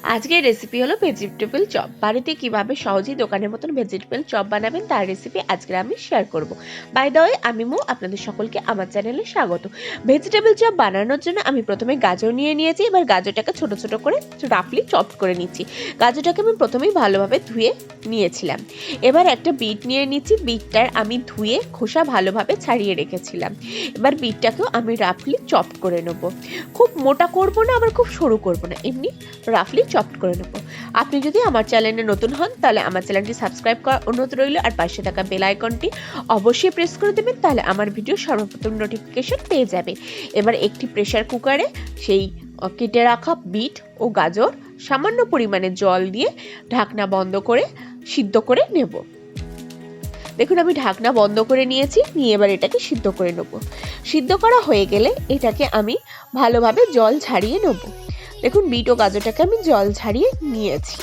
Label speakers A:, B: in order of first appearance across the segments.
A: আজকের রেসিপি হলো vegetable chop. বাড়িতে কিভাবে সহজেই দোকানের মতন ভেজিটেবল চপ বানাবেন তার রেসিপি আজকে আমি শেয়ার করব। বাই দ্য ওয়ে, আমি মো, আপনাদের সকলকে আমার চ্যানেলে স্বাগত। ভেজিটেবল চপ বানানোর জন্য আমি প্রথমে গাজর নিয়েছি। এবার গাজরটাকে ছোট ছোট করে রাফলি চপ করে নিচ্ছি। গাজরটাকে আমি প্রথমেই ভালোভাবে ধুয়ে নিয়েছিলাম। এবার একটা বিট নিয়ে নিচ্ছি। বিটটার আমি ধুয়ে খোসা ভালোভাবে ছাড়িয়ে রেখেছিলাম। এবার বিটটাকেও আমি রাফলি চপ করে নেব। খুব মোটা করব না, আবার খুব সরু করব না, এমনি রাফলি চপড করে নেব। আপনি যদি আমার চ্যানেলে নতুন হন তাহলে আমার চ্যানেলটি সাবস্ক্রাইব করার অনুরোধ রইল, আর পাশে থাকা বেল আইকনটি অবশ্যই প্রেস করে দেবেন, তাহলে আমার ভিডিও সর্বপ্রথম নোটিফিকেশন পেয়ে যাবে। এবার একটি প্রেসার কুকারে সেই কেটে রাখা বিট ও গাজর সামান্য পরিমাণে জল দিয়ে ঢাকনা বন্ধ করে সিদ্ধ করে নেব। দেখুন, আমি ঢাকনা বন্ধ করে নিয়েছি। নিয়ে এবার এটাকে সিদ্ধ করে নেব। সিদ্ধ করা হয়ে গেলে এটাকে আমি ভালোভাবে জল ঝাড়িয়ে নেব। দেখুন, বিট ও গাজরটাকে আমি জল ঝাড়িয়ে নিয়েছি।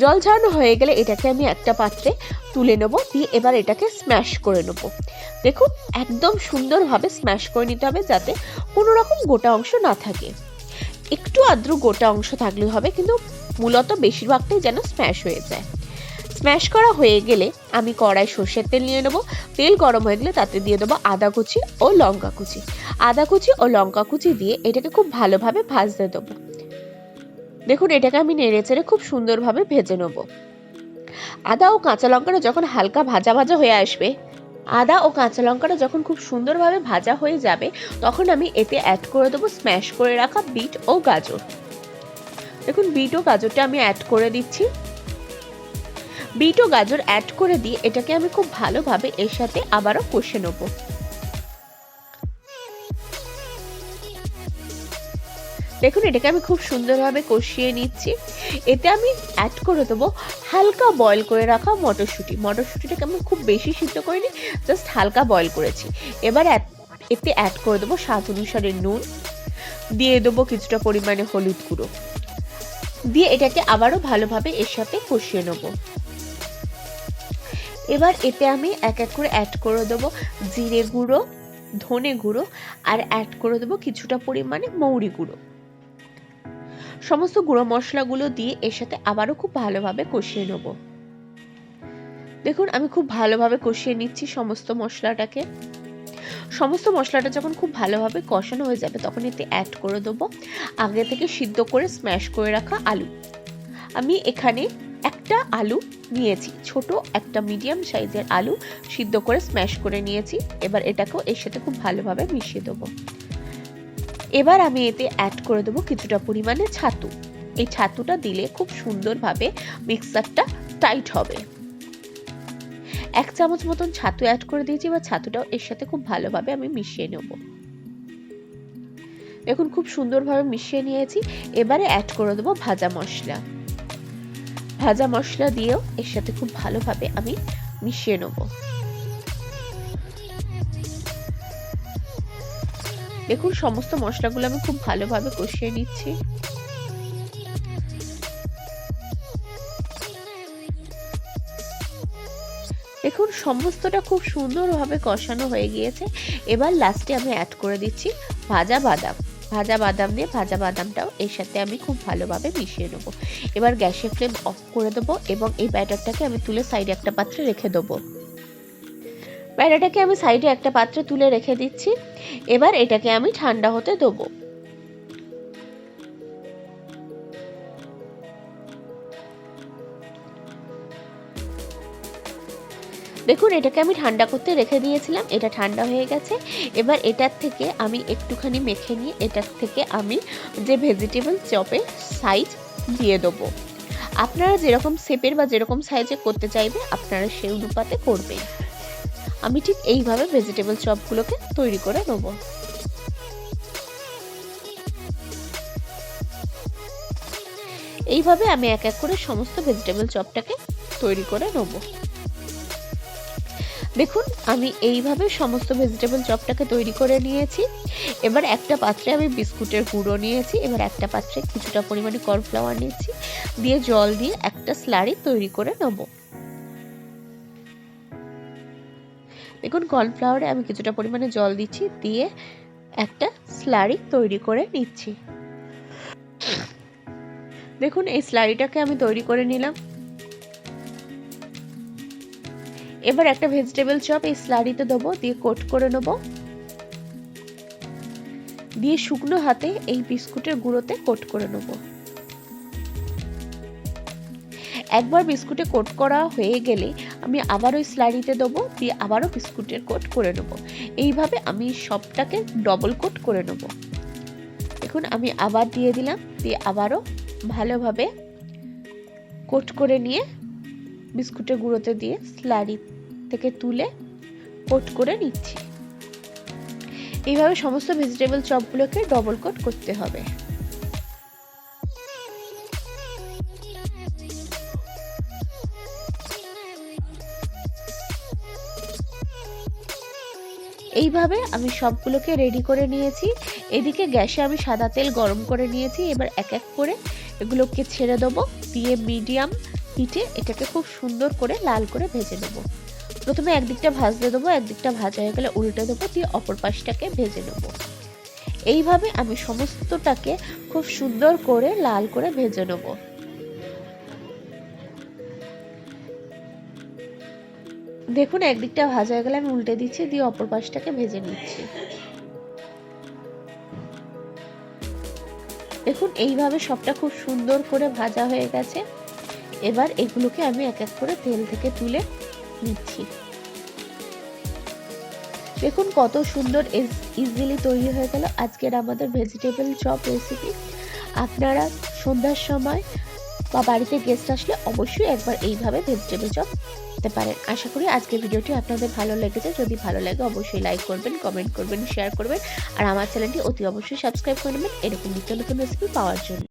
A: জল ঝাড়ানো হয়ে গেলে এটাকে আমি একটা পাত্রে তুলে নেব। দিয়ে এবার এটাকে স্ম্যাশ করে নেব। দেখুন, একদম সুন্দরভাবে স্ম্যাশ করে নিতে হবে, যাতে কোনো রকম গোটা অংশ না থাকে। একটু আদ্র গোটা অংশ থাকলে হবে, কিন্তু মূলত বেশিরভাগটাই যেন স্ম্যাশ হয়ে যায়। স্ম্যাশ করা হয়ে গেলে আমি কড়াই সর্ষের তেল নিয়ে নেব। তেল গরম হয়ে গেলে তাতে দিয়ে দেবো আদা কুচি ও লঙ্কা কুচি। আদা কুচি ও লঙ্কা কুচি দিয়ে এটাকে খুব ভালোভাবে ভাজতে দেবো। দেখুন, এটাকে আমি নেড়ে চেড়ে খুব সুন্দরভাবে ভেজে নেব। আদা ও কাঁচা লঙ্কাটা যখন হালকা ভাজা ভাজা হয়ে আসবে, আদা ও কাঁচা লঙ্কাটা যখন খুব সুন্দরভাবে ভাজা হয়ে যাবে, তখন আমি এতে অ্যাড করে দেবো স্ম্যাশ করে রাখা বিট ও গাজর। দেখুন, বিট ও গাজরটা আমি অ্যাড করে দিচ্ছি। বিট ও গাজর অ্যাড করে দিয়ে এটাকে আমি খুব ভালোভাবে এর সাথে আবারও কষে নেব। দেখুন, এটাকে আমি খুব সুন্দরভাবে কষিয়ে নিচ্ছি। এতে আমি অ্যাড করে দেবো হালকা বয়েল করে রাখা মটরশুঁটি। মটরশুঁটিটাকে আমি খুব বেশি সিদ্ধ করিনি, জাস্ট হালকা বয়েল করেছি। এবার এতে অ্যাড করে দেবো স্বাদ অনুসারে নুন, দিয়ে দেবো কিছুটা পরিমাণে হলুদ গুঁড়ো, দিয়ে এটাকে আবারও ভালোভাবে এর সাথে কষিয়ে নেব। এবার এতে আমি এক এক করে অ্যাড করে দেবো জিরে গুঁড়ো, ধনে গুঁড়ো, আর অ্যাড করে দেবো কিছুটা পরিমাণে মৌরি গুঁড়ো। সমস্ত গুঁড়ো মশলাগুলো দিয়ে এর সাথে আবারও খুব ভালোভাবে কষিয়ে নেব। দেখুন, আমি খুব ভালোভাবে কষিয়ে নিচ্ছি সমস্ত মশলাটাকে। সমস্ত মশলাটা যখন খুব ভালোভাবে কষানো হয়ে যাবে, তখন এতে অ্যাড করে দেবো আগে থেকে সিদ্ধ করে স্ম্যাশ করে রাখা আলু। আমি এখানে একটা আলু নিয়েছি, ছোট একটা মিডিয়াম সাইজের আলু সিদ্ধ করে স্ম্যাশ করে নিয়েছি। এবার এটাকেও এর সাথে খুব ভালোভাবে মিশিয়ে দেবো। এবার আমি এতে অ্যাড করে দেবো কিছুটা পরিমাণে ছাতু। এই ছাতুটা দিলে খুব সুন্দরভাবে মিক্সারটা টাইট হবে। 1 চামচ মতন ছাতু অ্যাড করে দিয়েছি। এবার ছাতুটাও এর সাথে খুব ভালোভাবে আমি মিশিয়ে নেব। দেখুন, খুব সুন্দরভাবে মিশিয়ে নিয়েছি। এবারে অ্যাড করে দেবো ভাজা মশলা। ভাজা মশলা দিয়েও এর সাথে খুব ভালোভাবে আমি মিশিয়ে নেব। দেখুন, সমস্ত মশলাগুলো আমি খুব ভালোভাবে কষিয়ে নিচ্ছি। দেখুন, সমস্তটা খুব সুন্দরভাবে কষানো হয়ে গিয়েছে। এবার লাস্টে আমি অ্যাড করে দিচ্ছি ভাজা বাদাম। ভাজা বাদাম দিয়ে ভাজা বাদামটাও এর সাথে আমি খুব ভালোভাবে মিশিয়ে নেব। এবার গ্যাসের ফ্লেম অফ করে দেবো এবং এই ব্যাটারটাকে আমি তুলে সাইডে একটা পাত্রে রেখে দেবো। ব্যাটারটাকে আমি সাইডে একটা পাত্রে তুলে রেখে দিচ্ছি। এবার এটাকে আমি ঠান্ডা হতে দেবো। দেখুন, এটাকে আমি ঠান্ডা করতে রেখে দিয়েছিলাম। এটা ঠান্ডা হয়ে গেছে। এবার এটার থেকে আমি একটুখানি মেখে নিয়ে এটার থেকে আমি যে ভেজিটেবল চপের সাইজ দিয়ে দেবো। আপনারা যেরকম শেপের বা যেরকম সাইজে করতে চাইবে আপনারা সেই অনুপাতে করবেন। আমি ঠিক এইভাবে ভেজিটেবল চপগুলোকে তৈরি করে নেব। এইভাবে আমি এক এক করে সমস্ত ভেজিটেবল চপটাকে তৈরি করে নেব। দেখুন, আমি এইভাবে সমস্ত ভেজিটেবল চপটাকে তৈরি করে নিয়েছি। এবার একটা পাত্রে আমি বিস্কুটের গুঁড়ো নিয়েছি। এবার একটা পাত্রে কিছুটা পরিমাণে কর্নফ্লাওয়ার নিয়েছি, দিয়ে জল দিয়ে একটা স্লারি তৈরি করে নেব। দেখুন, কর্নফ্লাওয়ারে আমি কিছুটা পরিমাণে জল দিচ্ছি, দিয়ে একটা স্লারি তৈরি করে নিচ্ছি। দেখুন এই স্লারিটাকে আমি তৈরি করে নিলাম। এবার একটা ভেজিটেবল চপ এই স্লারিতে দেবো, দিয়ে কোট করে নেব, দিয়ে শুকনো হাতে এই বিস্কুটের গুঁড়োতে কোট করে নেব। একবার বিস্কুটে কোট করা হয়ে গেলে আমি আবার ওই স্লারিতে দেবো, দিয়ে আবারও বিস্কুটের কোট করে নেব। এইভাবে আমি সবটাকে ডবল কোট করে নেব। দেখুন আমি আবার দিয়ে দিলাম, দিয়ে আবারও ভালোভাবে কোট করে নিয়ে বিস্কুটের গুঁড়োতে দিয়ে স্লারি থেকে তুলে কোট করে নিচ্ছি। এইভাবে সমস্ত ভেজিটেবল চপগুলোকে ডবল কোট করতে হবে। এইভাবে আমি সবগুলোকে রেডি করে নিয়েছি। এদিকে গ্যাসে আমি সাদা তেল গরম করে নিয়েছি। এবার এক এক করে এগুলোকে ছেড়ে দেবো, দিয়ে মিডিয়াম হিটে এটাকে খুব সুন্দর করে লাল করে ভেজে নেব। প্রথমে একদিকটা ভাজতে দেবো, একদিকটা ভাজা হয়ে গেলে উল্টে দেবো, দিয়ে অপর পাশটাকে ভেজে নেব। এইভাবে আমি সমস্তটাকে খুব সুন্দর করে লাল করে ভেজে নেব। দেখুন একদিকটা ভাজা হয়ে গেলে আমি উল্টে দিচ্ছি, দিয়ে অপর পাশটাকে ভেজে নিচ্ছি। দেখুন এইভাবে সবটা খুব সুন্দর করে ভাজা হয়ে গেছে। এবার এগুলোকে আমি এক এক করে তেল থেকে তুলে নিচ্ছি। দেখুন কত সুন্দর ইজিলি তৈরি হয়ে গেল আজকের আমাদের ভেজিটেবল চপ রেসিপি। আপনারা সন্ধ্যার সময় বা বাড়িতে গেস্ট আসলে অবশ্যই একবার এইভাবে ভেজিটেবল চপ খেতে পারেন। আশা করি আজকের ভিডিওটি আপনাদের ভালো লেগেছে। যদি ভালো লাগে অবশ্যই লাইক করবেন, কমেন্ট করবেন, শেয়ার করবেন, আর আমার চ্যানেলটি অতি অবশ্যই সাবস্ক্রাইব করে নেবেন এরকম নিত্য নতুন রেসিপি পাওয়ার জন্য।